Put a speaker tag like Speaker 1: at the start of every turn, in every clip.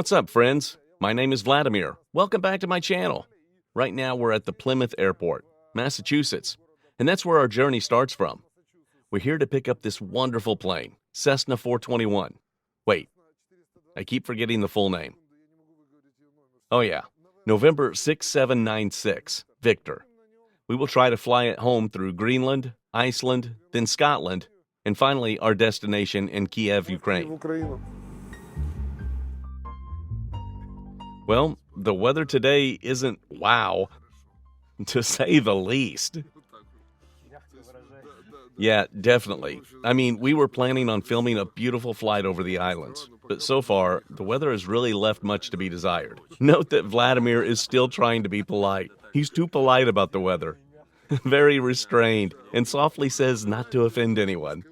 Speaker 1: What's up, friends? My name is Vladimir. Welcome back to my channel. Right now we're at the Plymouth Airport, Massachusetts, and that's where our journey starts from. We're here to pick up this wonderful plane, Cessna 421. Wait, I keep forgetting the full name. Oh yeah, November 6796, Victor. We will try to fly it home through Greenland, Iceland, then Scotland, and finally our destination in Kiev, Ukraine. Well, the weather today isn't wow, to say the least. Yeah, definitely. I mean, we were planning on filming a beautiful flight over the islands, but so far, the weather has really left much to be desired. Note that Vladimir is still trying to be polite. He's too polite about the weather. Very restrained, and softly says not to offend anyone.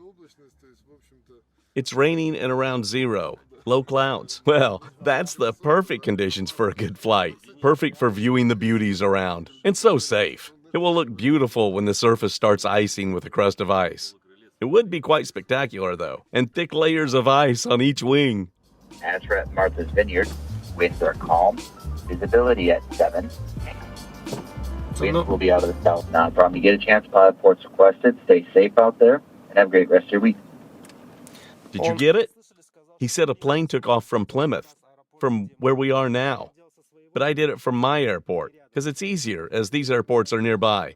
Speaker 1: It's raining and around zero. Low clouds. Well, that's the perfect conditions for a good flight. Perfect for viewing the beauties around. And so safe. It will look beautiful when the surface starts icing with a crust of ice. It would be quite spectacular, though, and thick layers of ice on each wing.
Speaker 2: As for at Martha's Vineyard, winds are calm, visibility at 7. Winds will be out of the south. Not a problem. You get a chance, pilot ports requested. Stay safe out there, and have a great rest of your week.
Speaker 1: Did you get it? He said a plane took off from Plymouth, from where we are now. But I did it from my airport, because it's easier, as these airports are nearby.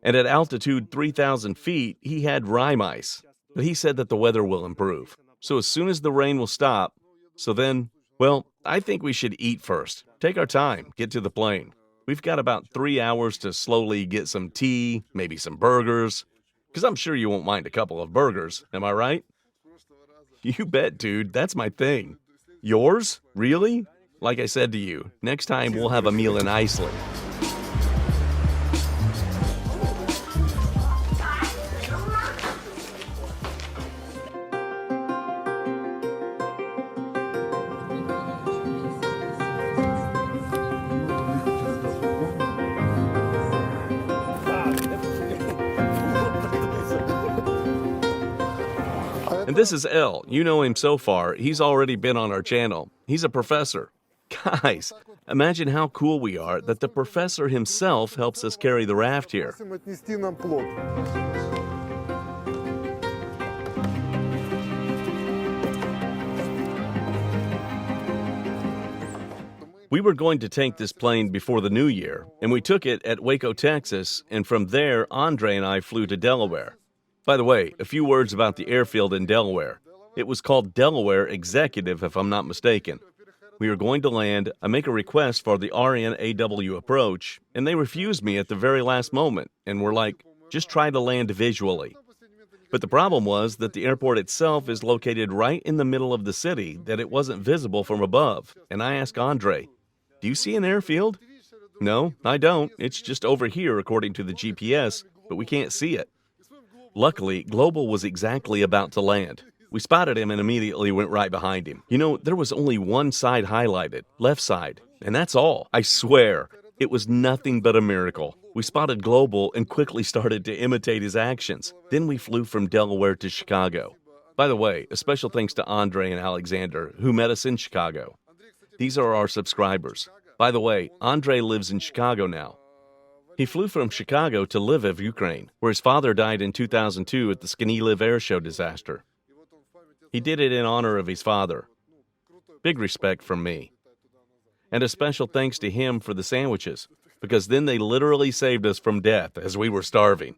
Speaker 1: And at altitude 3,000 feet, he had rime ice. But he said that the weather will improve. So as soon as the rain will stop, so then, well, I think we should eat first. Take our time, get to the plane. We've got about 3 hours to slowly get some tea, maybe some burgers. Because I'm sure you won't mind a couple of burgers, am I right? You bet, dude. That's my thing. Yours? Really? Like I said to you, next time we'll have a meal in Iceland. And this is El. You know him so far. He's already been on our channel. He's a professor. Guys, imagine how cool we are that the professor himself helps us carry the raft here. We were going to take this plane before the new year, and we took it at Waco, Texas, and from there, Andre and I flew to Delaware. By the way, a few words about the airfield in Delaware. It was called Delaware Executive, if I'm not mistaken. We were going to land, I make a request for the RNAW approach, and they refused me at the very last moment, and were like, just try to land visually. But the problem was that the airport itself is located right in the middle of the city, that it wasn't visible from above, and I asked Andre, do you see an airfield? No, I don't. It's just over here according to the GPS, but we can't see it. Luckily, Global was exactly about to land. We spotted him and immediately went right behind him. You know, there was only one side highlighted, left side, and that's all. I swear, it was nothing but a miracle. We spotted Global and quickly started to imitate his actions. Then we flew from Delaware to Chicago. By the way, a special thanks to Andre and Alexander, who met us in Chicago. These are our subscribers. By the way, Andre lives in Chicago now. He flew from Chicago to Lviv, Ukraine, where his father died in 2002 at the Sknyliv air show disaster. He did it in honor of his father. Big respect from me. And a special thanks to him for the sandwiches, because then they literally saved us from death as we were starving.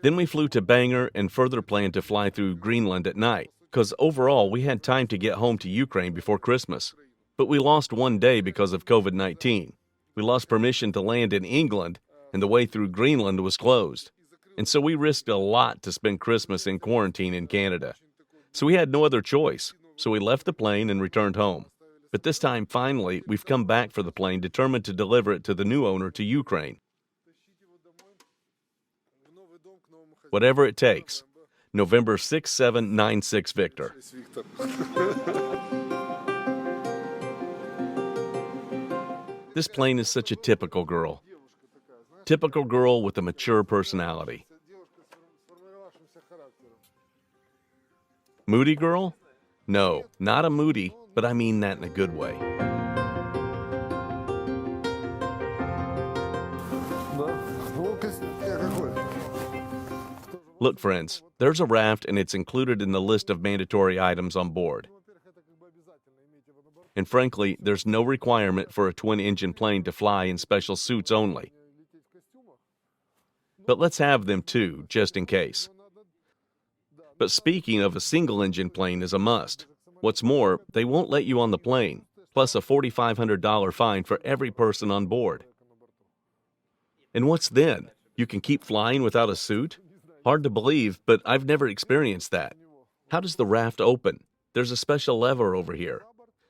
Speaker 1: Then we flew to Bangor and further planned to fly through Greenland at night, because overall we had time to get home to Ukraine before Christmas. But we lost one day because of COVID-19. We lost permission to land in England, and the way through Greenland was closed. And so we risked a lot to spend Christmas in quarantine in Canada. So we had no other choice. So we left the plane and returned home. But this time, finally, we've come back for the plane, determined to deliver it to the new owner to Ukraine. Whatever it takes. November 6796, Victor. This plane is such a typical girl. Typical girl with a mature personality. Moody girl? No, not a moody. but I mean that in a good way. Look, friends, there's a raft and it's included in the list of mandatory items on board. And frankly, there's no requirement for a twin-engine plane to fly in special suits only. But let's have them too, just in case. But speaking of, a single-engine plane is a must. What's more, they won't let you on the plane, plus a $4,500 fine for every person on board. And what's then? You can keep flying without a suit? Hard to believe, but I've never experienced that. How does the raft open? There's a special lever over here.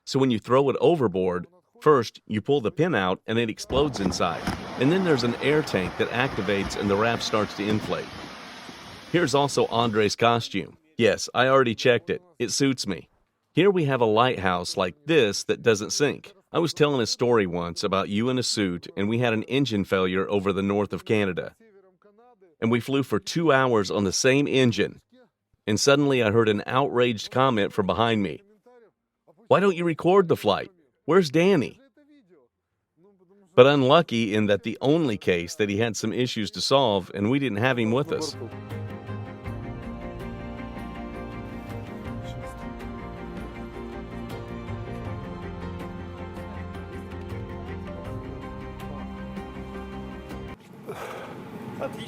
Speaker 1: So when you throw it overboard, first you pull the pin out and it explodes inside. And then there's an air tank that activates and the raft starts to inflate. Here's also Andre's costume. Yes, I already checked it. It suits me. Here we have a lighthouse like this that doesn't sink. I was telling a story once about you in a suit and we had an engine failure over the north of Canada. And we flew for 2 hours on the same engine. And suddenly I heard an outraged comment from behind me. Why don't you record the flight? Where's Danny? But unlucky in that the only case that he had some issues to solve and we didn't have him with us.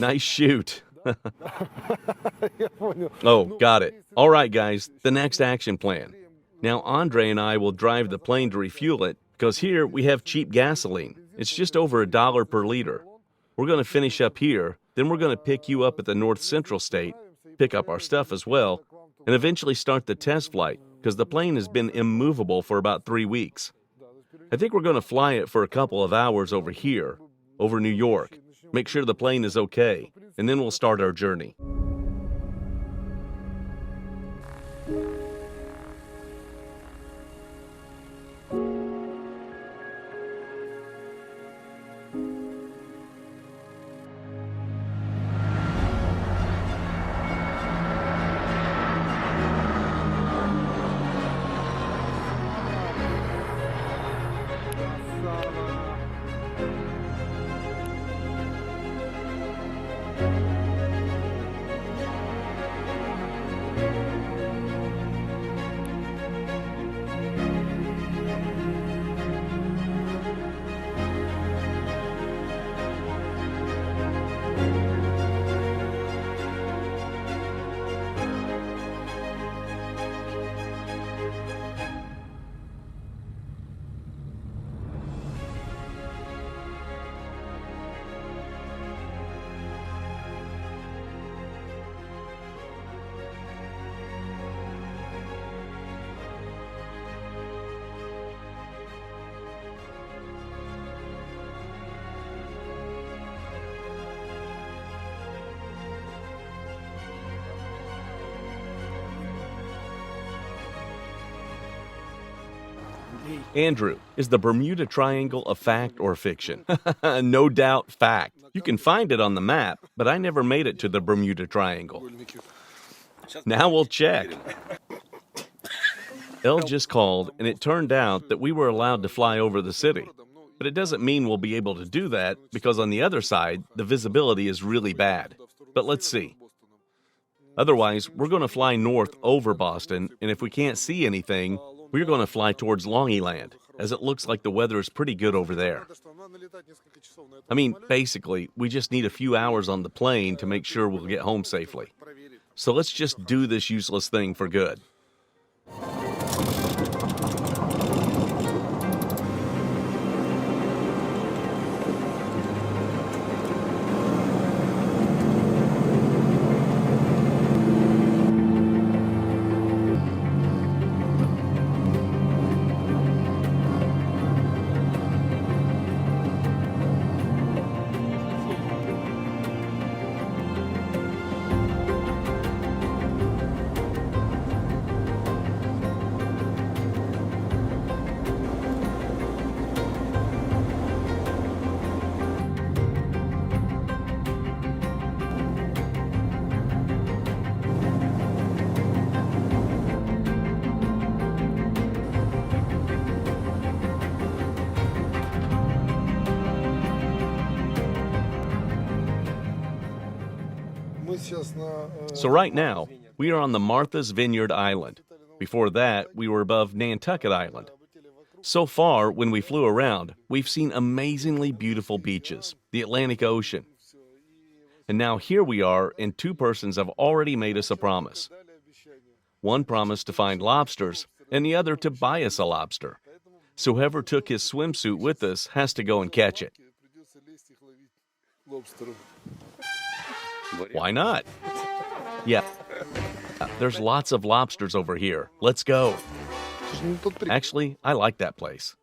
Speaker 1: Nice shoot. Oh, got it. All right, guys, the next action plan. Now, Andre and I will drive the plane to refuel it, because here we have cheap gasoline. It's just over $1 per liter. We're going to finish up here, then we're going to pick you up at the North Central State, pick up our stuff as well, and eventually start the test flight, because the plane has been immovable for about 3 weeks. I think we're going to fly it for a couple of hours over here, over New York, make sure the plane is okay, and then we'll start our journey. Andrew, is the Bermuda Triangle a fact or fiction? No doubt fact. You can find it on the map, but I never made it to the Bermuda Triangle. Now we'll check. Elle just called, and it turned out that we were allowed to fly over the city. But it doesn't mean we'll be able to do that, because on the other side, the visibility is really bad. But let's see. Otherwise, we're going to fly north over Boston, and if we can't see anything, we're going to fly towards Longyland, as it looks like the weather is pretty good over there. I mean, basically, we just need a few hours on the plane to make sure we'll get home safely. So let's just do this useless thing for good. So right now, we are on the Martha's Vineyard Island. Before that, we were above Nantucket Island. So far, when we flew around, we've seen amazingly beautiful beaches, the Atlantic Ocean. And now here we are, and two persons have already made us a promise. One promised to find lobsters, and the other to buy us a lobster. So whoever took his swimsuit with us has to go and catch it. Why not? Yeah, there's lots of lobsters over here. Let's go. Actually, I like that place.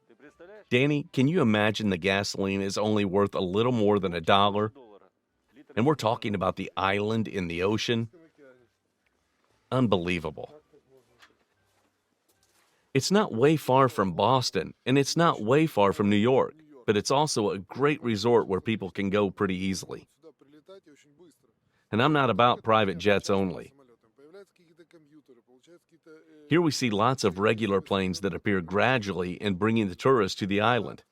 Speaker 1: Danny, can you imagine the gasoline is only worth a little more than $1? And we're talking about the island in the ocean? Unbelievable. It's not way far from Boston, and it's not way far from New York, but it's also a great resort where people can go pretty easily. And I'm not about private jets only. Here we see lots of regular planes that appear gradually in bringing the tourists to the island.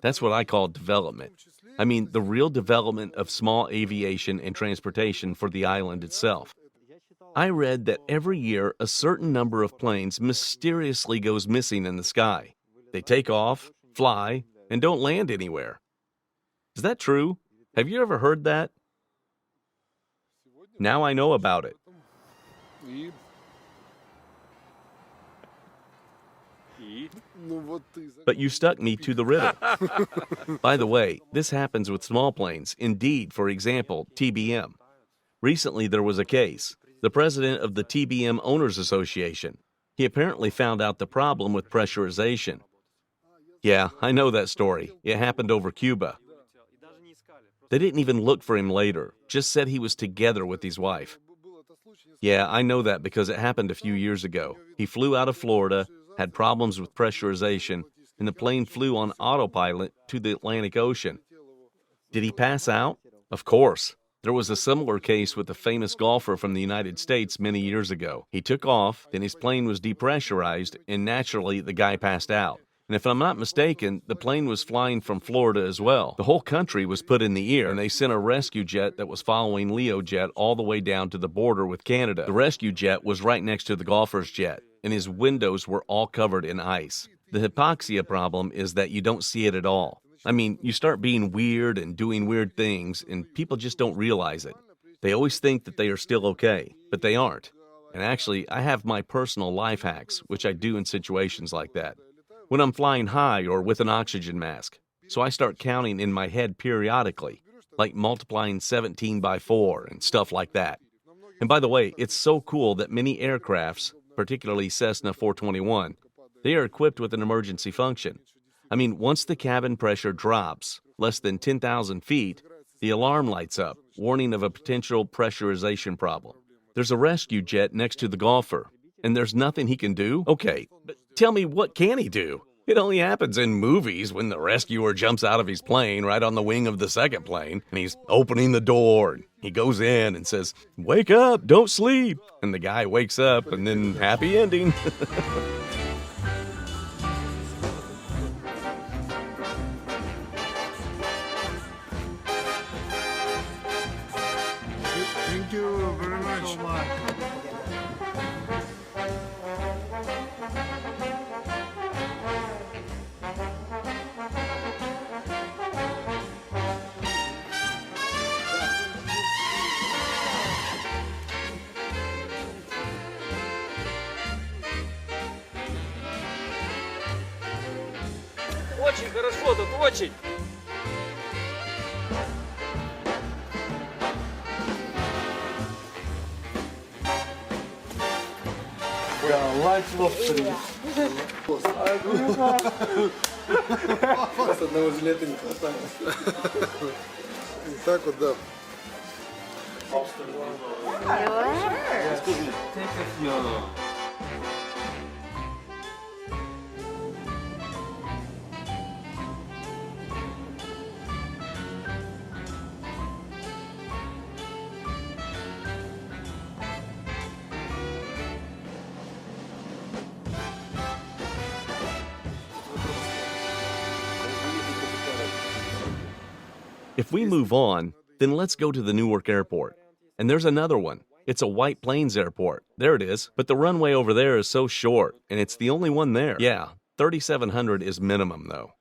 Speaker 1: That's what I call development. I mean, the real development of small aviation and transportation for the island itself. I read that every year a certain number of planes mysteriously goes missing in the sky. They take off, fly, and don't land anywhere. Is that true? Have you ever heard that? Now I know about it. But you stuck me to the riddle. By the way, this happens with small planes. Indeed, for example, TBM. Recently there was a case. The president of the TBM Owners Association. He apparently found out the problem with pressurization. Yeah, I know that story. It happened over Cuba. They didn't even look for him later, just said he was together with his wife. Yeah, I know that because it happened a few years ago. He flew out of Florida, had problems with pressurization, and the plane flew on autopilot to the Atlantic Ocean. Did he pass out? Of course. There was a similar case with a famous golfer from the United States many years ago. He took off, then his plane was depressurized, and naturally the guy passed out. And if I'm not mistaken, the plane was flying from Florida as well. The whole country was put in the air, and they sent a rescue jet that was following Leojet all the way down to the border with Canada. The rescue jet was right next to the golfer's jet, and his windows were all covered in ice. The hypoxia problem is that you don't see it at all. I mean, you start being weird and doing weird things, and people just don't realize it. They always think that they are still okay, but they aren't. And actually, I have my personal life hacks, which I do in situations like that. When I'm flying high or with an oxygen mask. So I start counting in my head periodically, like multiplying 17 by 4 and stuff like that. And by the way, it's so cool that many aircrafts, particularly Cessna 421, they are equipped with an emergency function. I mean, once the cabin pressure drops less than 10,000 feet, the alarm lights up, warning of a potential pressurization problem. There's a rescue jet next to the golfer, and there's nothing he can do? Okay, but tell me, what can he do? It only happens in movies when the rescuer jumps out of his plane right on the wing of the second plane, and he's opening the door, and he goes in and says, "Wake up, don't sleep." And the guy wakes up, and then happy ending.
Speaker 3: Thank you very much.
Speaker 4: Очень хорошо тут, очень.
Speaker 3: С одного жилета не хватает. И так вот, да.
Speaker 1: If we move on, then let's go to the Newark airport. And there's another one. It's a White Plains airport. There it is. But the runway over there is so short, and it's the only one there. Yeah, 3,700 is minimum, though.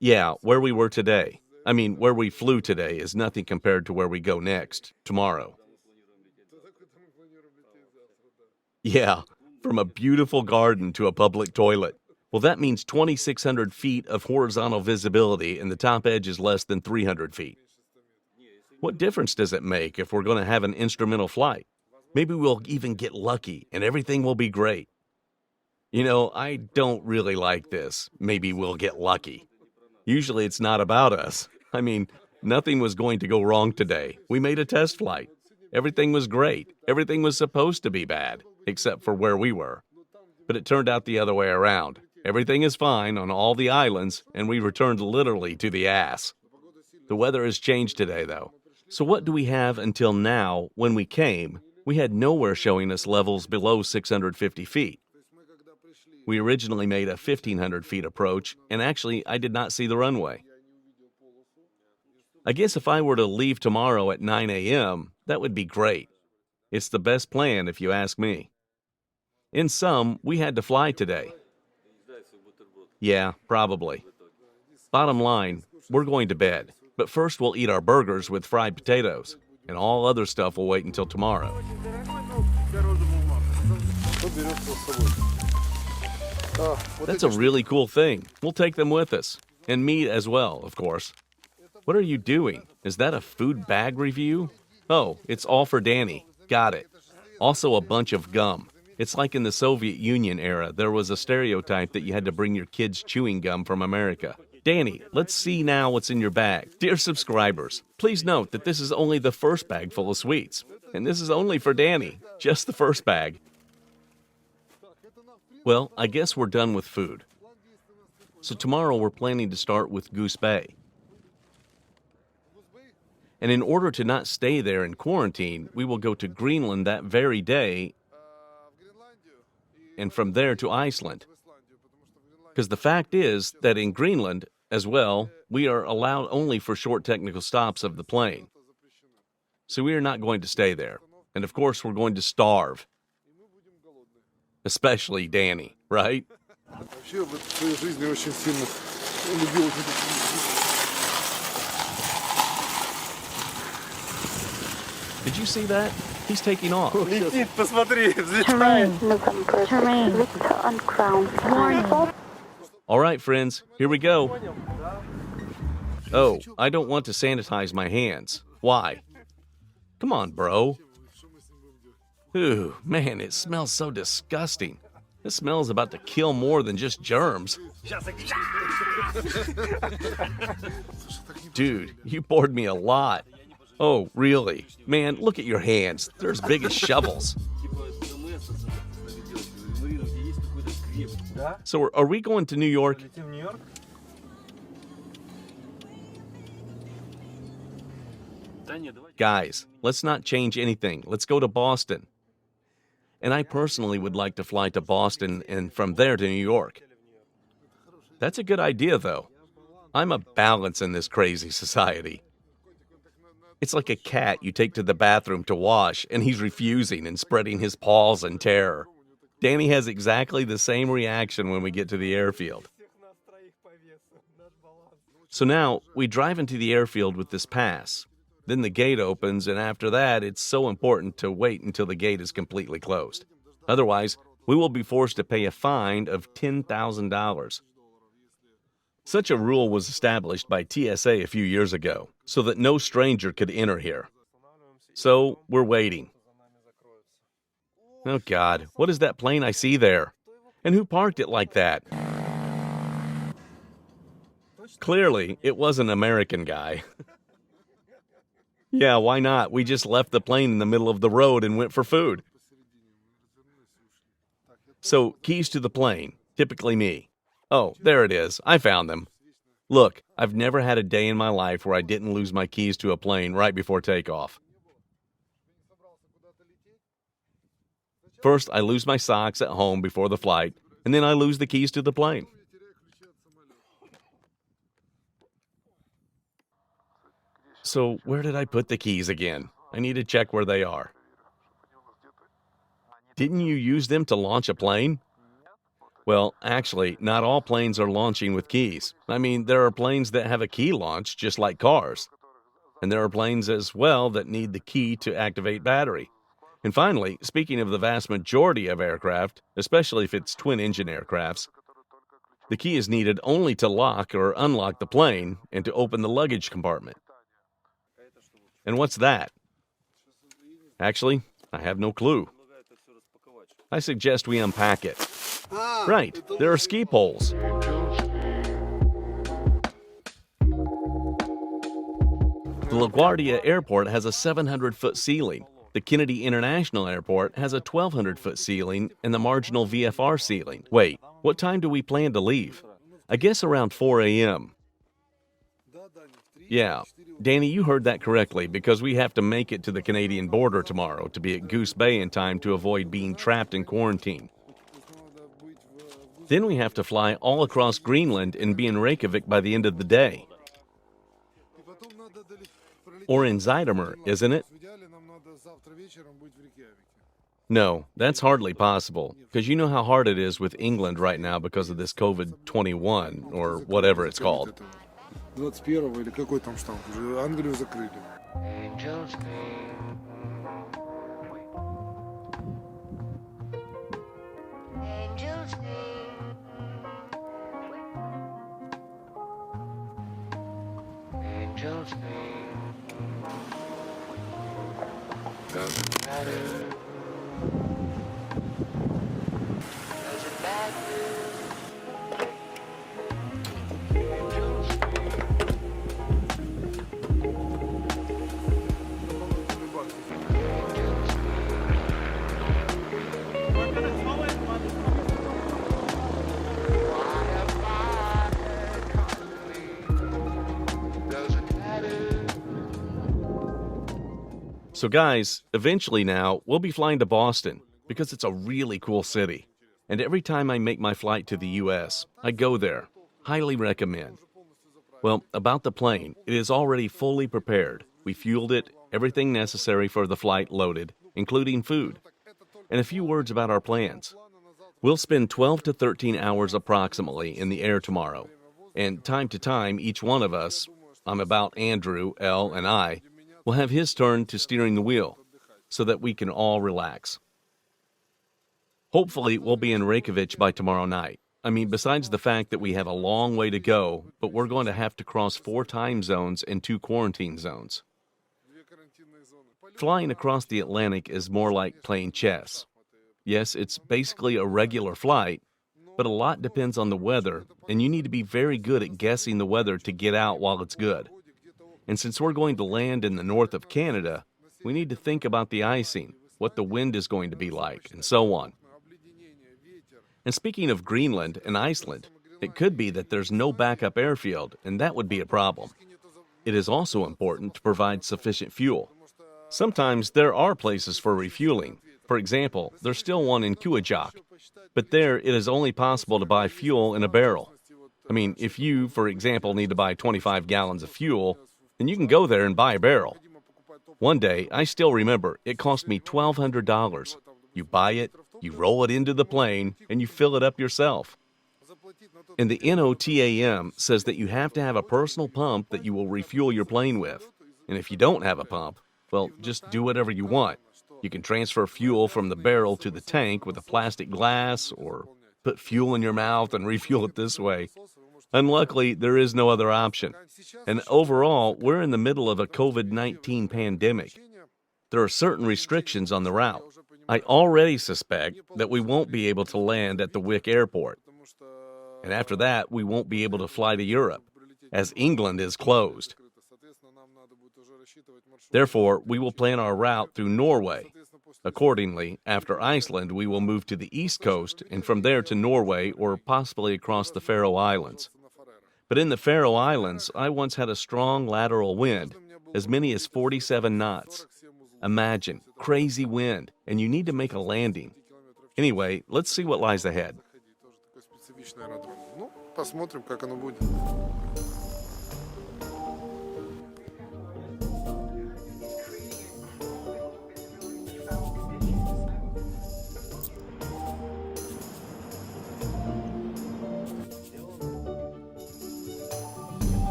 Speaker 1: Yeah, where we were today. I mean, where we flew today is nothing compared to where we go next, tomorrow. Yeah, from a beautiful garden to a public toilet. Well, that means 2,600 feet of horizontal visibility, and the top edge is less than 300 feet. What difference does it make if we're going to have an instrumental flight? Maybe we'll even get lucky, and everything will be great. You know, I don't really like this. Maybe we'll get lucky. Usually it's not about us. I mean, nothing was going to go wrong today. We made a test flight. Everything was great. Everything was supposed to be bad, except for where we were. But it turned out the other way around. Everything is fine on all the islands, and we returned literally to the ass. The weather has changed today, though. So what do we have until now? When we came, we had nowhere showing us levels below 650 feet. We originally made a 1,500 feet approach, and actually, I did not see the runway. I guess if I were to leave tomorrow at 9 a.m., that would be great. It's the best plan, if you ask me. In sum, we had to fly today. Yeah, probably. Bottom line, we're going to bed. But first we'll eat our burgers with fried potatoes, and all other stuff will wait until tomorrow. That's a really cool thing. We'll take them with us. And meat as well, of course. What are you doing? Is that a food bag review? Oh, it's all for Danny. Got it. Also a bunch of gum. It's like in the Soviet Union era, there was a stereotype that you had to bring your kids chewing gum from America. Danny, let's see now what's in your bag. Dear subscribers, please note that this is only the first bag full of sweets. And this is only for Danny, just the first bag. Well, I guess we're done with food. So tomorrow we're planning to start with Goose Bay. And in order to not stay there in quarantine, we will go to Greenland that very day, and from there to Iceland. Because the fact is that in Greenland, as well, we are allowed only for short technical stops of the plane. So we are not going to stay there. And of course, we're going to starve. Especially Danny, right? Did you see that? He's taking off.
Speaker 4: Летит, посмотри,
Speaker 5: Terrain, November. Terrain, Victor on ground. Warning.
Speaker 1: All right, friends, here we go. Oh, I don't want to sanitize my hands. Why? Come on, bro. Ooh, man, it smells so disgusting. This smell is about to kill more than just germs. Dude, you bored me a lot. Oh, really? Man, look at your hands. They're as big as shovels. So are we going to New York? Guys, let's not change anything. Let's go to Boston. And I personally would like to fly to Boston and from there to New York. That's a good idea, though. I'm a balance in this crazy society. It's like a cat you take to the bathroom to wash, and he's refusing and spreading his paws in terror. Danny has exactly the same reaction when we get to the airfield. So now, we drive into the airfield with this pass. Then the gate opens, and after that, it's so important to wait until the gate is completely closed. Otherwise, we will be forced to pay a fine of $10,000. Such a rule was established by TSA a few years ago, so that no stranger could enter here. So, we're waiting. Oh God, what is that plane I see there? And who parked it like that? Clearly, it was an American guy. Yeah, why not? We just left the plane in the middle of the road and went for food. So, keys to the plane, typically me. Oh, there it is. I found them. Look, I've never had a day in my life where I didn't lose my keys to a plane right before takeoff. First, I lose my socks at home before the flight, and then I lose the keys to the plane. So, where did I put the keys again? I need to check where they are. Didn't you use them to launch a plane? Well, actually, not all planes are launching with keys. I mean, there are planes that have a key launch, just like cars. And there are planes as well that need the key to activate battery. And finally, speaking of the vast majority of aircraft, especially if it's twin-engine aircrafts, the key is needed only to lock or unlock the plane and to open the luggage compartment. And what's that? Actually, I have no clue. I suggest we unpack it. Right, there are ski poles. The LaGuardia Airport has a 700-foot ceiling. The Kennedy International Airport has a 1,200-foot ceiling and the marginal VFR ceiling. Wait, what time do we plan to leave? I guess around 4 a.m. Yeah, Danny, you heard that correctly because we have to make it to the Canadian border tomorrow to be at Goose Bay in time to avoid being trapped in quarantine. Then we have to fly all across Greenland and be in Reykjavik by the end of the day. Or in Zuidermer, isn't it? No, that's hardly possible, because you know how hard it is with England right now because of this COVID-21, or whatever it's called.
Speaker 3: 21-го или какой там штамп, уже Англию закрыли.
Speaker 1: So guys, eventually now, we'll be flying to Boston because it's a really cool city. And every time I make my flight to the U.S., I go there. Highly recommend. Well, about the plane, it is already fully prepared. We fueled it, everything necessary for the flight loaded, including food. And a few words about our plans. We'll spend 12 to 13 hours approximately in the air tomorrow. And time to time, each one of us, I'm about Andrew, Elle, and I, will have his turn to steering the wheel, so that we can all relax. Hopefully, we'll be in Reykjavik by tomorrow night. I mean, besides the fact that we have a long way to go, but we're going to have to cross 4 time zones and 2 quarantine zones. Flying across the Atlantic is more like playing chess. Yes, it's basically a regular flight, but a lot depends on the weather, and you need to be very good at guessing the weather to get out while it's good. And since we're going to land in the north of Canada, we need to think about the icing, what the wind is going to be like, and so on. And speaking of Greenland and Iceland, it could be that there's no backup airfield, and that would be a problem. It is also important to provide sufficient fuel. Sometimes there are places for refueling. For example, there's still one in Kuujjuaq, but there it is only possible to buy fuel in a barrel. I mean, if you, for example, need to buy 25 gallons of fuel, then you can go there and buy a barrel. One day, I still remember, it cost me $1,200. You buy it, you roll it into the plane, and you fill it up yourself. And the NOTAM says that you have to have a personal pump that you will refuel your plane with. And if you don't have a pump, well, just do whatever you want. You can transfer fuel from the barrel to the tank with a plastic glass, or put fuel in your mouth and refuel it this way. Unluckily, there is no other option. And overall, we're in the middle of a COVID-19 pandemic. There are certain restrictions on the route. I already suspect that we won't be able to land at the Wick Airport. And after that, we won't be able to fly to Europe, as England is closed. Therefore, we will plan our route through Norway. Accordingly, after Iceland, we will move to the east coast and from there to Norway or possibly across the Faroe Islands. But in the Faroe Islands, I once had a strong lateral wind, as many as 47 knots. Imagine, crazy wind, and you need to make a landing. Anyway, let's see what lies ahead.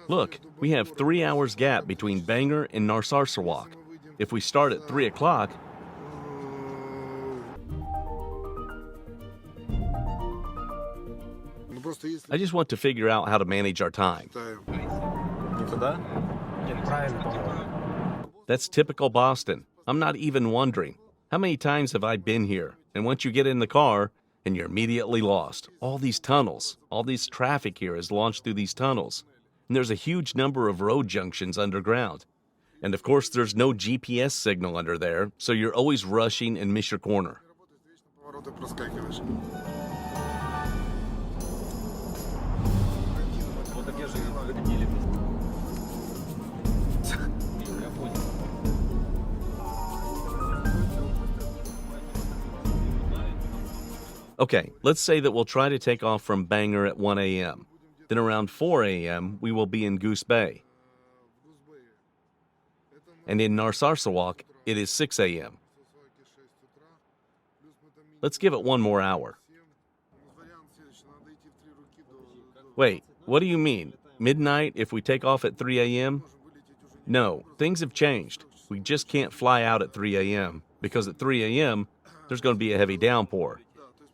Speaker 1: Look, we have 3 hours gap between Bangor and Narsarsuaq. If we start at 3 o'clock,
Speaker 3: Ну просто если
Speaker 1: I just want to figure out how to manage our time.
Speaker 3: считаем.
Speaker 1: That's typical Boston. I'm not even wondering. How many times have I been here? And once you get in the car, and you're immediately lost. All these tunnels, all this traffic here is launched through these tunnels. And there's a huge number of road junctions underground. And of course, there's no GPS signal under there, so you're always rushing and miss your corner.
Speaker 3: Повороты проскакиваешь.
Speaker 1: Okay, let's say that we'll try to take off from Bangor at 1 a.m. Then around 4 a.m., we will be in Goose Bay. And in Narsarsuaq, it is 6 a.m. Let's give it one more hour. Wait, what do you mean? Midnight if we take off at 3 a.m.? No, things have changed. We just can't fly out at 3 a.m. because at 3 a.m., there's going to be a heavy downpour.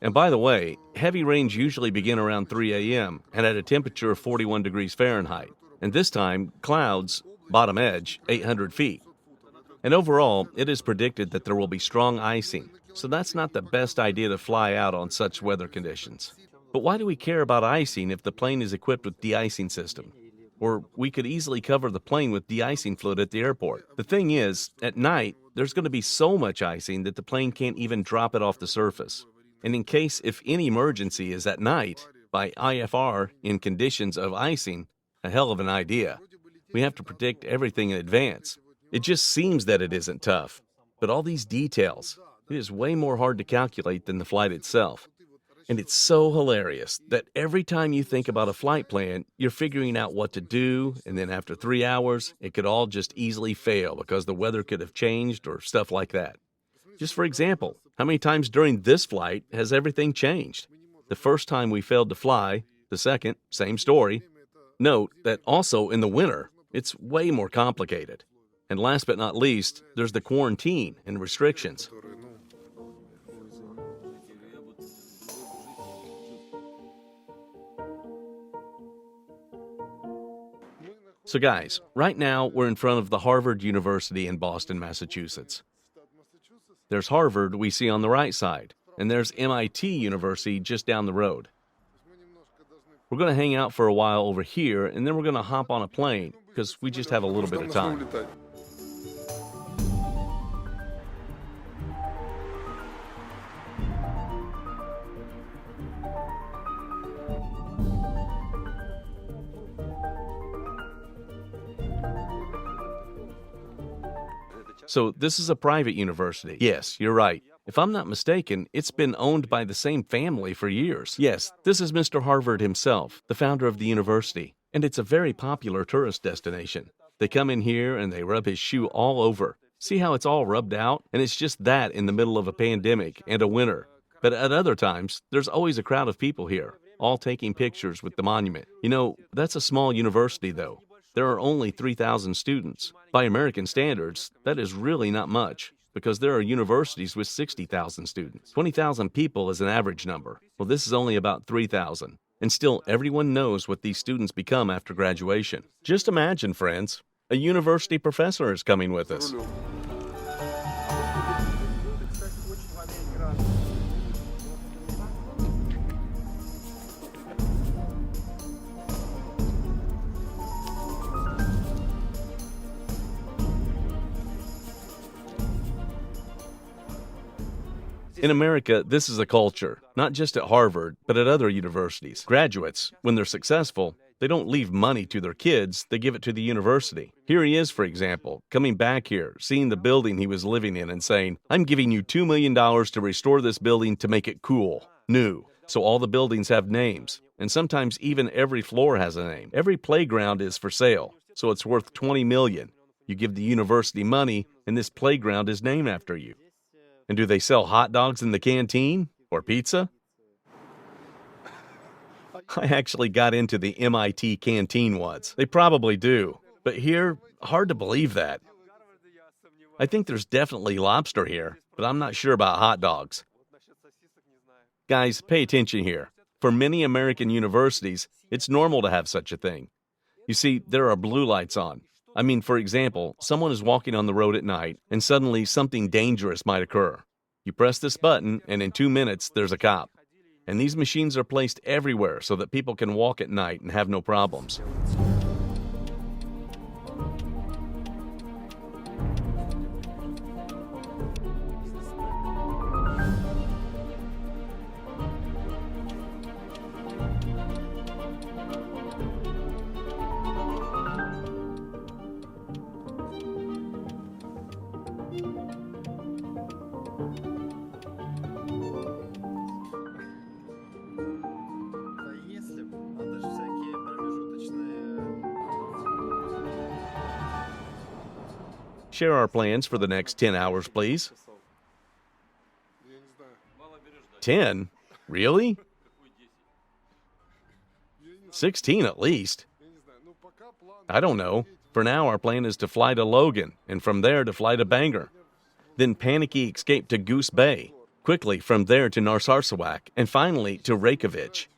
Speaker 1: And by the way, heavy rains usually begin around 3 a.m. and at a temperature of 41 degrees Fahrenheit. And this time, clouds, bottom edge, 800 feet. And overall, it is predicted that there will be strong icing. So that's not the best idea to fly out on such weather conditions. But why do we care about icing if the plane is equipped with de-icing system? Or we could easily cover the plane with de-icing fluid at the airport. The thing is, at night, there's going to be so much icing that the plane can't even drop it off the surface. And in case if any emergency is at night, by IFR in conditions of icing, a hell of an idea. We have to predict everything in advance. It just seems that it isn't tough. But all these details, it is way more hard to calculate than the flight itself. And it's so hilarious that every time you think about a flight plan, you're figuring out what to do, and then after 3 hours, it could all just easily fail because the weather could have changed or stuff like that. Just for example, how many times during this flight has everything changed? The first time we failed to fly, the second, same story. Note that also in the winter, it's way more complicated. And last but not least, there's the quarantine and restrictions. So guys, right now we're in front of the Harvard University in Boston, Massachusetts. There's Harvard we see on the right side, and there's MIT University just down the road. We're going to hang out for a while over here, and then we're going to hop on a plane, because we just have a little bit of time. So this is a private university. Yes, you're right. If I'm not mistaken, it's been owned by the same family for years. Yes, this is Mr. Harvard himself, the founder of the university. And it's a very popular tourist destination. They come in here and they rub his shoe all over. See how it's all rubbed out? And it's just that in the middle of a pandemic and a winter. But at other times, there's always a crowd of people here, all taking pictures with the monument. You know, that's a small university though. There are only 3,000 students. By American standards, that is really not much, because there are universities with 60,000 students. 20,000 people is an average number. Well, this is only about 3,000. And still, everyone knows what these students become after graduation. Just imagine, friends, a university professor is coming with us. In America, this is a culture, not just at Harvard, but at other universities. Graduates, when they're successful, they don't leave money to their kids, they give it to the university. Here he is, for example, coming back here, seeing the building he was living in and saying, I'm giving you $2 million to restore this building to make it cool, new. So all the buildings have names, and sometimes even every floor has a name. Every playground is for sale, so it's worth $20 million. You give the university money, and this playground is named after you. And do they sell hot dogs in the canteen? Or pizza? I actually got into the MIT canteen once. They probably do. But here, hard to believe that. I think there's definitely lobster here, but I'm not sure about hot dogs. Guys, pay attention here. For many American universities, it's normal to have such a thing. You see, there are blue lights on. I mean, for example, someone is walking on the road at night, and suddenly something dangerous might occur. You press this button, and in 2 minutes, there's a cop. And these machines are placed everywhere so that people can walk at night and have no problems. Share our plans for the next 10 hours, please. 10? Really? 16 at least. I don't know. For now, our plan is to fly to Logan, and from there to fly to Bangor. Then panicky escape to Goose Bay. Quickly from there to Narsarsuaq, and finally to Reykjavik.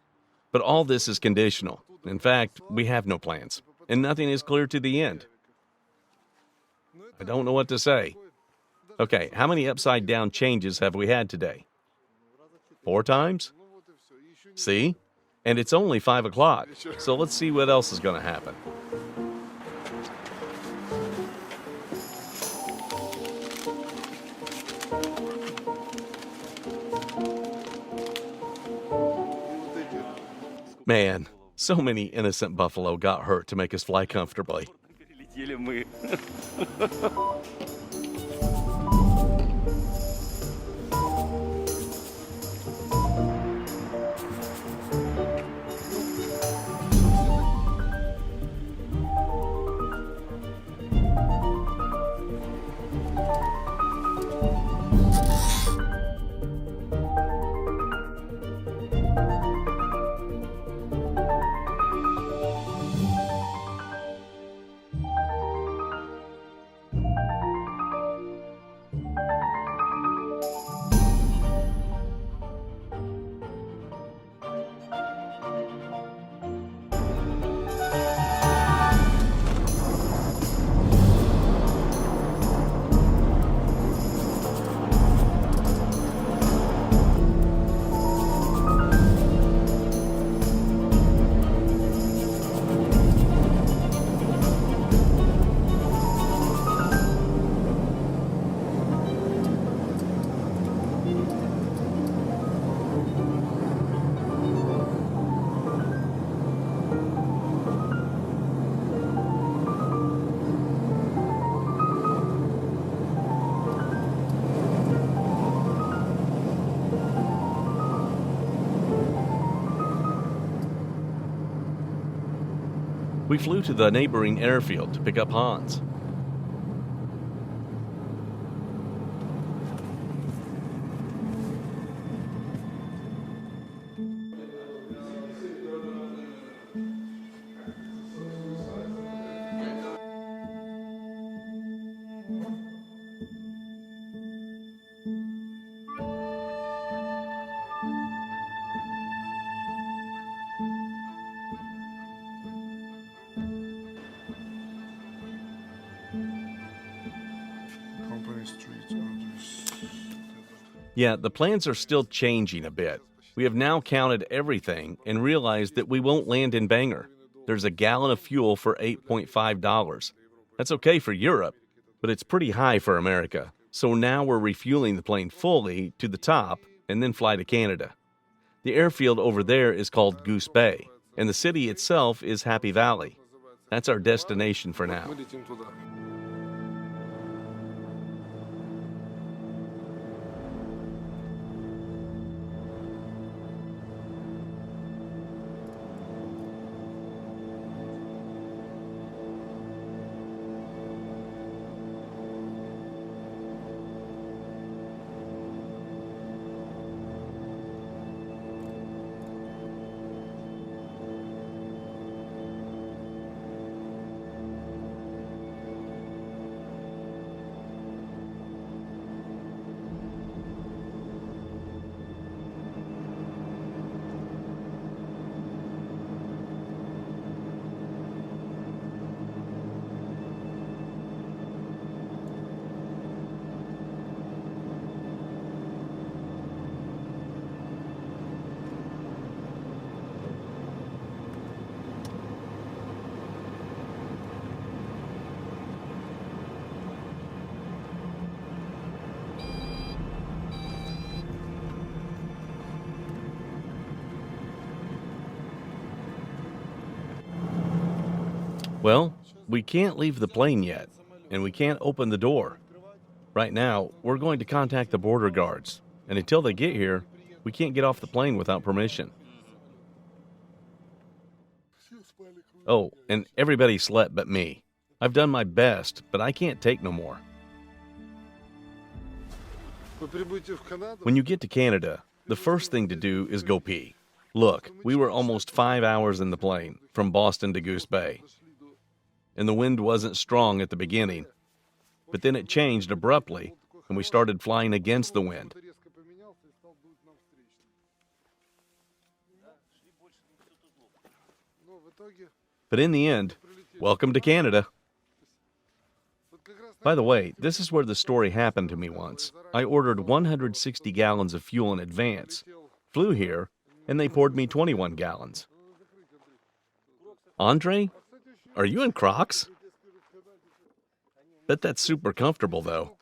Speaker 1: But all this is conditional. In fact, we have no plans, and nothing is clear to the end. I don't know what to say. Okay, how many upside-down changes have we had today? 4 times? See? And it's only 5 o'clock, so let's see what else is going to happen. Man, so many innocent buffalo got hurt to make us fly comfortably.
Speaker 4: Прилетели мы.
Speaker 1: We flew to the neighboring airfield to pick up Hans. Yeah, the plans are still changing a bit. We have now counted everything and realized that we won't land in Bangor. There's a gallon of fuel for $8.5. That's okay for Europe, but it's pretty high for America. So now we're refueling the plane fully to the top and then fly to Canada. The airfield over there is called Goose Bay, and the city itself is Happy Valley. That's our destination for now. Well, we can't leave the plane yet, and we can't open the door. Right now, we're going to contact the border guards, and until they get here, we can't get off the plane without permission. Oh, and everybody slept but me. I've done my best, but I can't take no more. When you get to Canada, the first thing to do is go pee. Look, we were almost 5 hours in the plane, from Boston to Goose Bay. And the wind wasn't strong at the beginning, but then it changed abruptly, and we started flying against the wind. But in the end, welcome to Canada. By the way, this is where the story happened to me once. I ordered 160 gallons of fuel in advance, flew here, and they poured me 21 gallons. Andre, are you in Crocs? Bet that's super comfortable, though.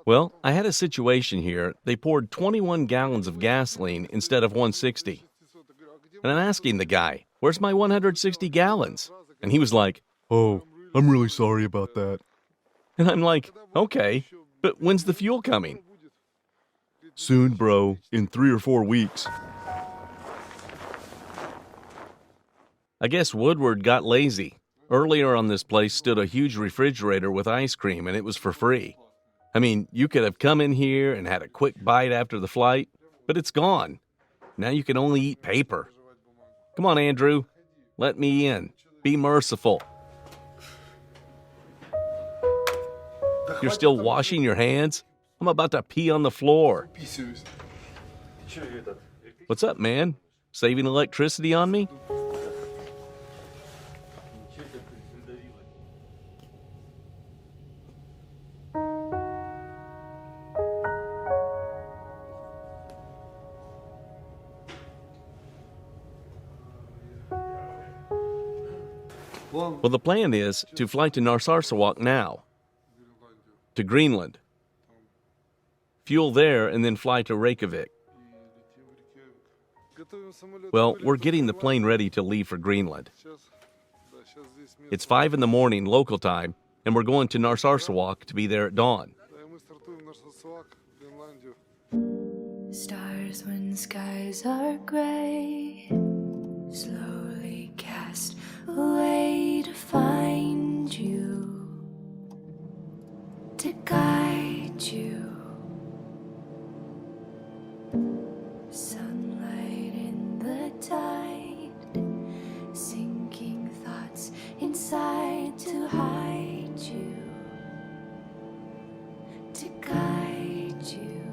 Speaker 1: Well, I had a situation here. They poured 21 gallons of gasoline instead of 160. And I'm asking the guy, where's my 160 gallons? And he was like, oh, I'm really sorry about that. And I'm like, okay, but when's the fuel coming? Soon, bro, in 3 or 4 weeks. I guess Woodward got lazy. Earlier on this place stood a huge refrigerator with ice cream, and it was for free. I mean, you could have come in here and had a quick bite after the flight, but it's gone. Now you can only eat paper. Come on, Andrew. Let me in. Be merciful. You're still washing your hands? I'm about to pee on the floor. What's up, man? Saving electricity on me? Well, the plan is to fly to Narsarsuaq now, to Greenland, fuel there, and then fly to Reykjavik. Well, we're getting the plane ready to leave for Greenland. It's 5 in the morning local time, and we're going to Narsarsuaq to be there at dawn.
Speaker 6: Stars when skies are gray, slowly cast away to find you, to guide you. Sunlight in the tide, sinking thoughts inside to hide you, to guide you.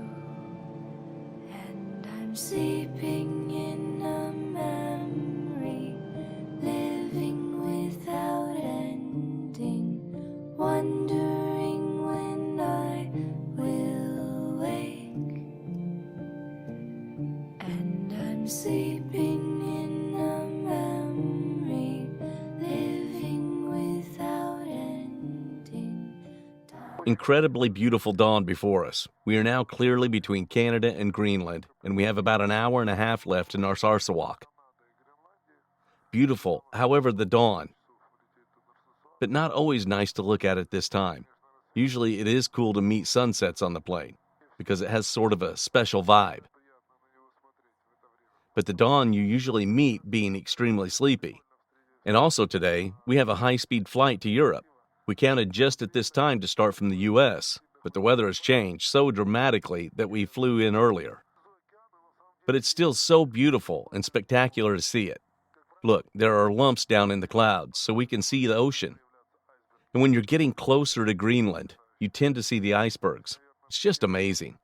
Speaker 6: And I'm sleeping in a memory, living without ending, wondering when I will wake. And I'm sleeping in a memory, living without ending.
Speaker 1: Incredibly beautiful dawn before us. We are now clearly between Canada and Greenland, and we have about an hour and a half left to Narsarsuaq. Beautiful, however, the dawn. But not always nice to look at this time. Usually it is cool to meet sunsets on the plane, because it has sort of a special vibe. But the dawn you usually meet being extremely sleepy. And also today, we have a high-speed flight to Europe. We counted just at this time to start from the U.S., but the weather has changed so dramatically that we flew in earlier. But it's still so beautiful and spectacular to see it. Look, there are lumps down in the clouds, so we can see the ocean. And when you're getting closer to Greenland, you tend to see the icebergs. It's just amazing.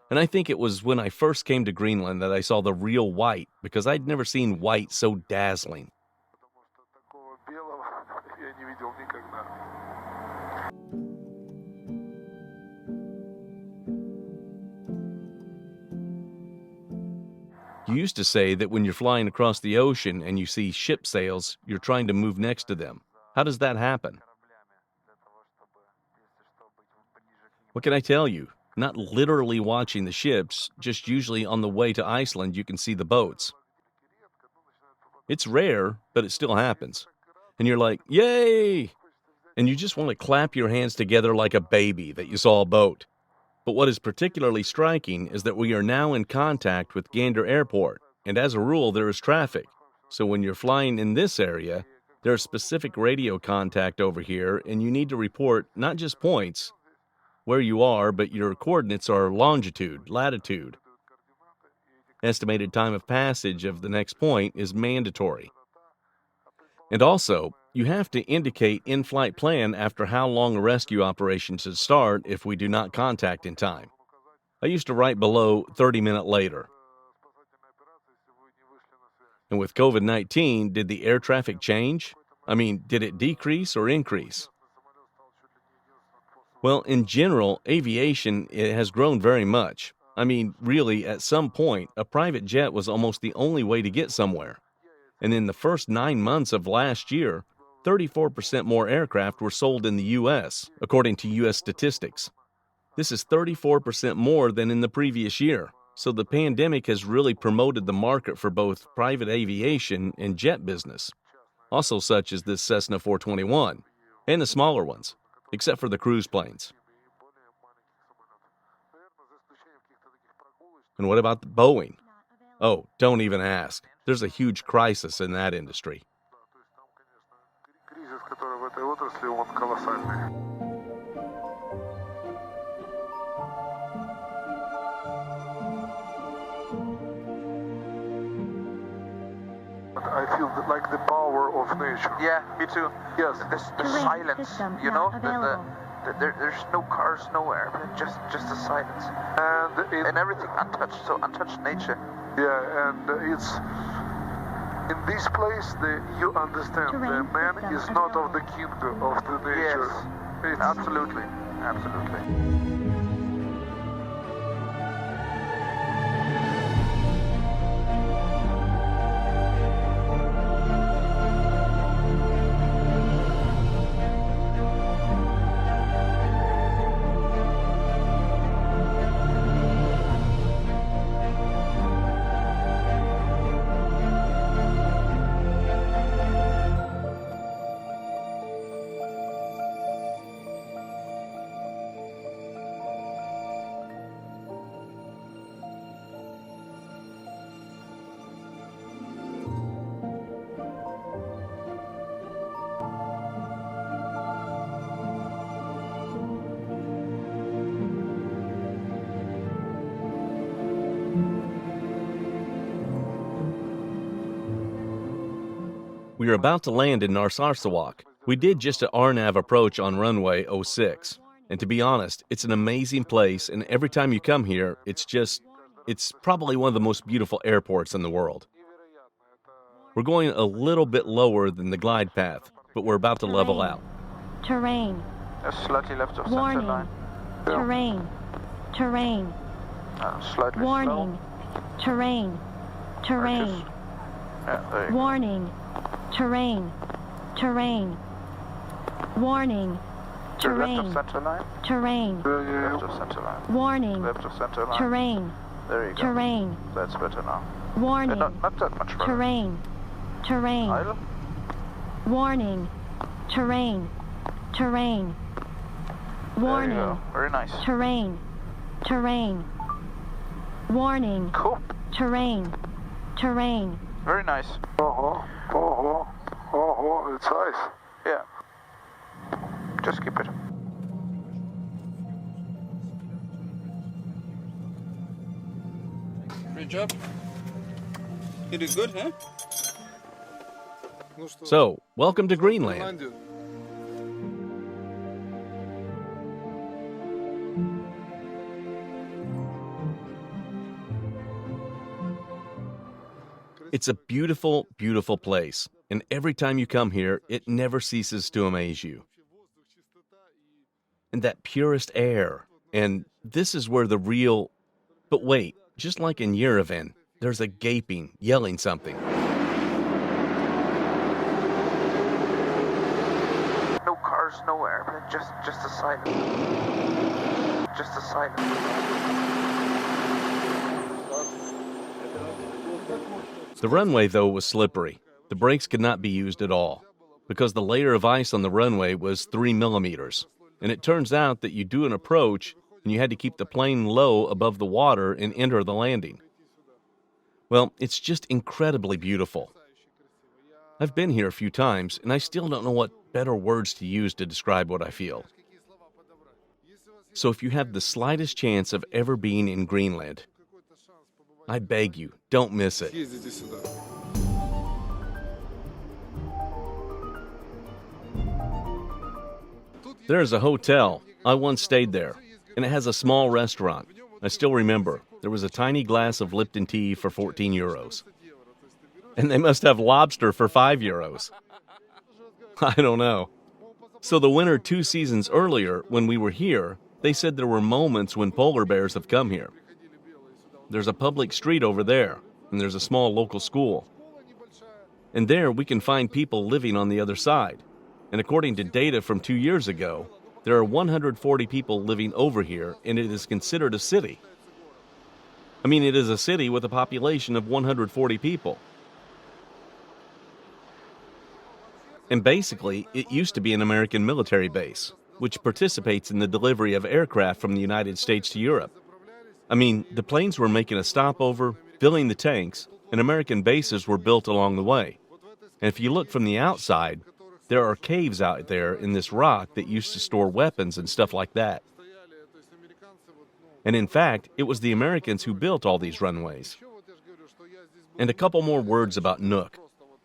Speaker 1: And I think it was when I first came to Greenland that I saw the real white, because I'd never seen white so dazzling. You used to say that when you're flying across the ocean and you see ship sails, you're trying to move next to them. How does that happen? What can I tell you? Not literally watching the ships, just usually on the way to Iceland you can see the boats. It's rare, but it still happens. And you're like, yay! And you just want to clap your hands together like a baby that you saw a boat. But what is particularly striking is that we are now in contact with Gander Airport, and as a rule, there is traffic. So when you're flying in this area, there's specific radio contact over here, and you need to report not just points, where you are, but your coordinates are longitude, latitude. Estimated time of passage of the next point is mandatory. And also, you have to indicate in-flight plan after how long a rescue operation should start if we do not contact in time. I used to write below 30-minute later. And with COVID-19, did the air traffic change? I mean, did it decrease or increase? Well, in general, aviation it has grown very much. I mean, really, at some point, a private jet was almost the only way to get somewhere. And in the first 9 months of last year, 34% more aircraft were sold in the U.S., according to U.S. statistics. This is 34% more than in the previous year. So the pandemic has really promoted the market for both private aviation and jet business, also such as this Cessna 421, and the smaller ones, except for the cruise planes. And what about the Boeing? Oh, don't even ask. There's a huge crisis in that industry.
Speaker 3: Кризис, который в этой отрасли, он колоссальный. I feel like the power of nature.
Speaker 7: Yeah, me too.
Speaker 3: Yes.
Speaker 7: The silence, you know, there's no cars, no airplane, just the silence. And everything untouched, so untouched nature.
Speaker 3: Yeah, and it's in this place you understand the man is not of the kingdom of the nature.
Speaker 7: Yes, absolutely, absolutely.
Speaker 1: We are about to land in Narsarsuaq. We did just an RNAV approach on runway 06. And to be honest, it's an amazing place, and every time you come here, it's probably one of the most beautiful airports in the world. We're going a little bit lower than the glide path, but we're about to level out.
Speaker 5: Terrain.
Speaker 7: Slightly left of
Speaker 5: Warning.
Speaker 7: center line.
Speaker 5: Terrain. Terrain.
Speaker 7: Slightly
Speaker 5: Warning. Terrain. Terrain.
Speaker 7: slow. Yeah, there you go.
Speaker 5: Warning. Terrain. Terrain. Warning.
Speaker 7: To the left of
Speaker 5: Terrain.
Speaker 7: center line.
Speaker 5: Terrain.
Speaker 7: Left of center line.
Speaker 5: Warning.
Speaker 7: Left of center line.
Speaker 5: Terrain.
Speaker 7: There you go.
Speaker 5: Terrain.
Speaker 7: That's better now.
Speaker 5: Warning.
Speaker 7: Not that much further.
Speaker 5: Terrain. Terrain.
Speaker 7: Idle.
Speaker 5: Warning. Terrain. Terrain.
Speaker 7: There you
Speaker 5: Warning.
Speaker 7: go. Very nice.
Speaker 5: Terrain. Terrain. Warning.
Speaker 7: Cool.
Speaker 5: Terrain. Terrain.
Speaker 7: Very nice.
Speaker 3: It's ice.
Speaker 7: Yeah. Just keep it.
Speaker 8: Great job. You did good, huh?
Speaker 3: Ну что,
Speaker 1: So, welcome to Greenland.
Speaker 3: Гренландию.
Speaker 1: It's a beautiful, beautiful place, and every time you come here, it never ceases to amaze you. And that purest air, and this is where the real... But wait, just like in Yerevan, there's a gaping, yelling something.
Speaker 7: No cars, no airplane, just a silence. Just a silence.
Speaker 1: The runway, though, was slippery. The brakes could not be used at all. because the layer of ice on the runway was 3 millimeters. And it turns out that you do an approach and you had to keep the plane low above the water and enter the landing. Well, it's just incredibly beautiful. I've been here a few times, and I still don't know what better words to use to describe what I feel. So if you have the slightest chance of ever being in Greenland, I beg you, don't miss it. There's a hotel. I once stayed there, and it has a small restaurant. I still remember, there was a tiny glass of Lipton tea for 14 euros. And they must have lobster for 5 euros. I don't know. So the winter 2 seasons earlier, when we were here, they said there were moments when polar bears have come here. There's a public street over there, and there's a small local school. And there we can find people living on the other side. And according to data from 2 years ago, there are 140 people living over here, and it is considered a city. I mean, it is a city with a population of 140 people. And basically, it used to be an American military base, which participates in the delivery of aircraft from the United States to Europe. I mean, the planes were making a stopover, filling the tanks, and American bases were built along the way. And if you look from the outside, there are caves out there in this rock that used to store weapons and stuff like that. And in fact, it was the Americans who built all these runways. And a couple more words about Nuuk.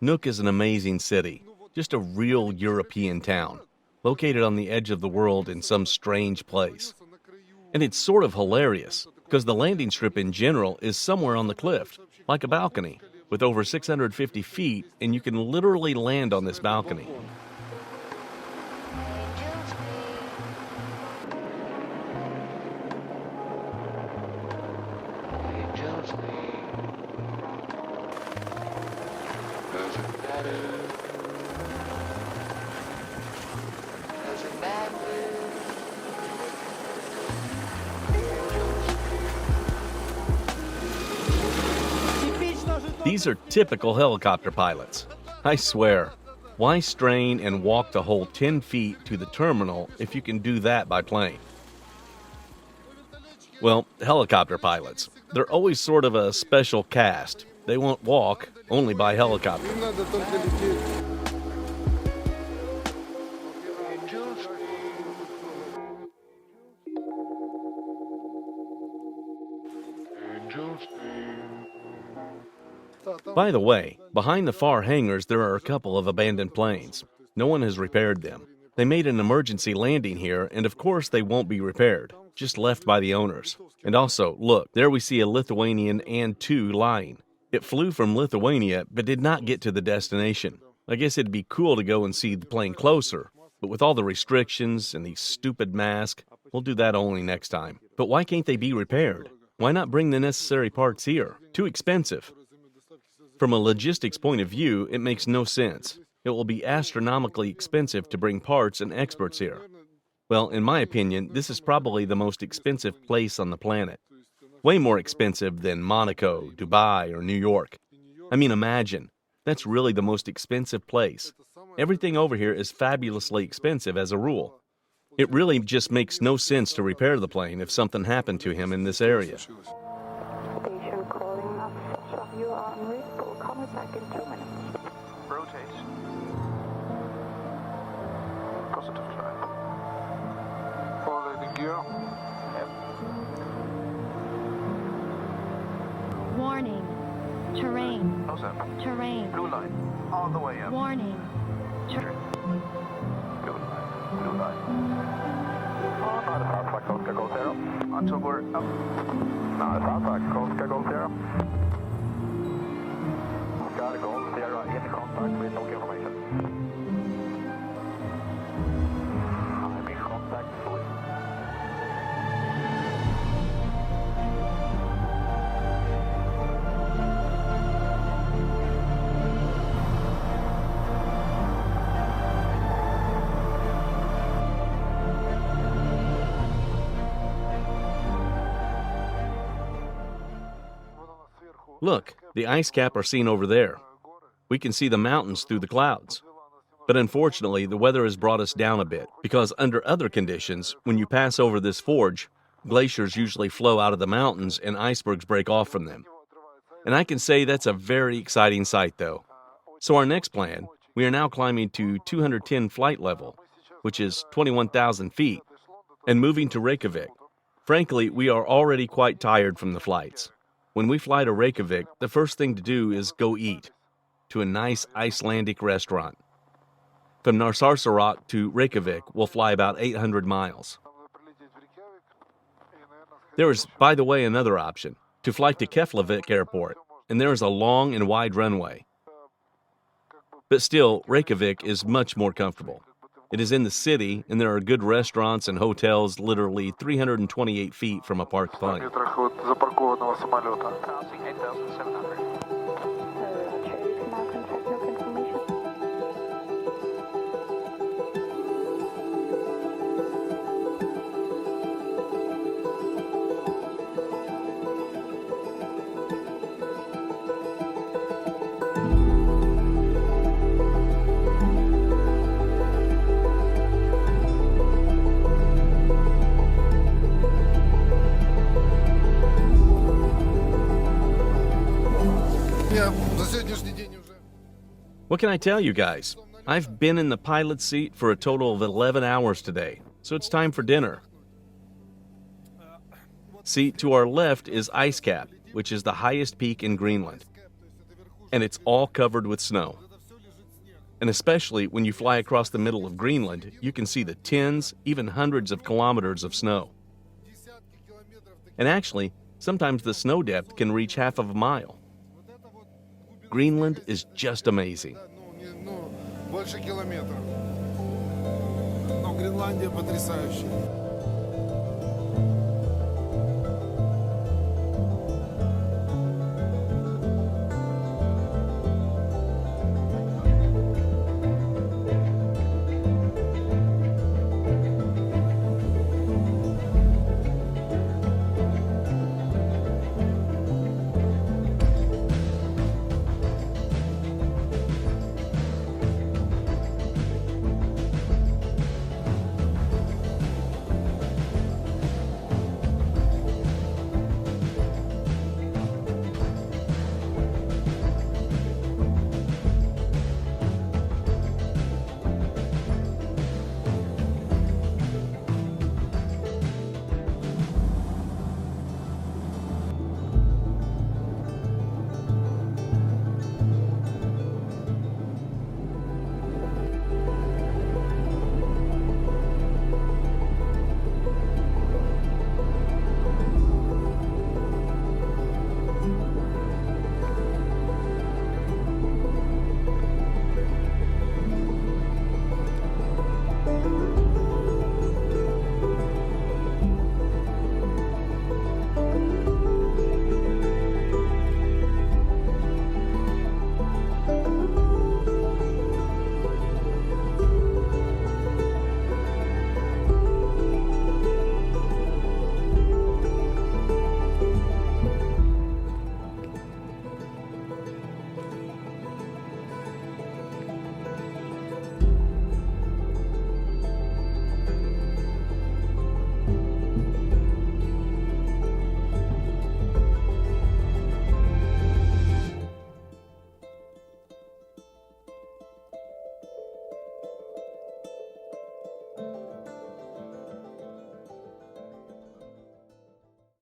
Speaker 1: Nuuk is an amazing city. Just a real European town, located on the edge of the world in some strange place. And it's sort of hilarious, because the landing strip in general is somewhere on the cliff, like a balcony, with over 650 feet, and you can literally land on this balcony. These are typical helicopter pilots. I swear, why strain and walk the whole 10 feet to the terminal if you can do that by plane? Well, helicopter pilots, they're always sort of a special caste. They won't walk, only by helicopter. By the way, behind the far hangars there are a couple of abandoned planes. No one has repaired them. They made an emergency landing here, and of course they won't be repaired, just left by the owners. And also, look, there we see a Lithuanian An-2 lying. It flew from Lithuania, but did not get to the destination. I guess it'd be cool to go and see the plane closer, but with all the restrictions and these stupid masks, we'll do that only next time. But why can't they be repaired? Why not bring the necessary parts here? Too expensive. From a logistics point of view, it makes no sense. It will be astronomically expensive to bring parts and experts here. Well, in my opinion, this is probably the most expensive place on the planet. Way more expensive than Monaco, Dubai, or New York. I mean, imagine. That's really the most expensive place. Everything over here is fabulously expensive as a rule. It really just makes no sense to repair the plane if something happened to him in this area.
Speaker 5: Station calling Narsarsuaq. You are en route. We'll call you back in 2 minutes.
Speaker 7: Rotate. Positive drive.
Speaker 3: For landing gear.
Speaker 9: Warning. Terrain.
Speaker 7: Nose up.
Speaker 9: Terrain.
Speaker 7: Blue line. All the way up.
Speaker 9: Warning.
Speaker 7: Blue line. Blue line.
Speaker 2: Narsarsuaq, Coast Go 0.
Speaker 7: Until we're up.
Speaker 2: Narsarsuaq, Coast Go 0. Got Go 0 in contact with no information. I'm in contact fully.
Speaker 1: Look, the ice cap are seen over there. We can see the mountains through the clouds. But unfortunately, the weather has brought us down a bit because under other conditions, when you pass over this forge, glaciers usually flow out of the mountains and icebergs break off from them. And I can say that's a very exciting sight though. So our next plan, we are now climbing to 210 flight level, which is 21,000 feet, and moving to Reykjavik. Frankly, we are already quite tired from the flights. When we fly to Reykjavik, the first thing to do is go eat to a nice Icelandic restaurant. From Narsarsuaq to Reykjavik, we'll fly about 800 miles. There is, by the way, another option, to fly to Keflavik Airport, and there is a long and wide runway. But still, Reykjavik is much more comfortable. It is in the city, and there are good restaurants and hotels literally 328 feet from a parked plane.
Speaker 7: Passing 8,700.
Speaker 1: What can I tell you guys? I've been in the pilot's seat for a total of 11 hours today, so it's time for dinner. See, to our left is Ice Cap, which is the highest peak in Greenland. And it's all covered with snow. And especially when you fly across the middle of Greenland, you can see the tens, even hundreds of kilometers of snow. And actually, sometimes the snow depth can reach half of a mile. Greenland is just amazing.
Speaker 3: Больше километров. Но Гренландия потрясающая.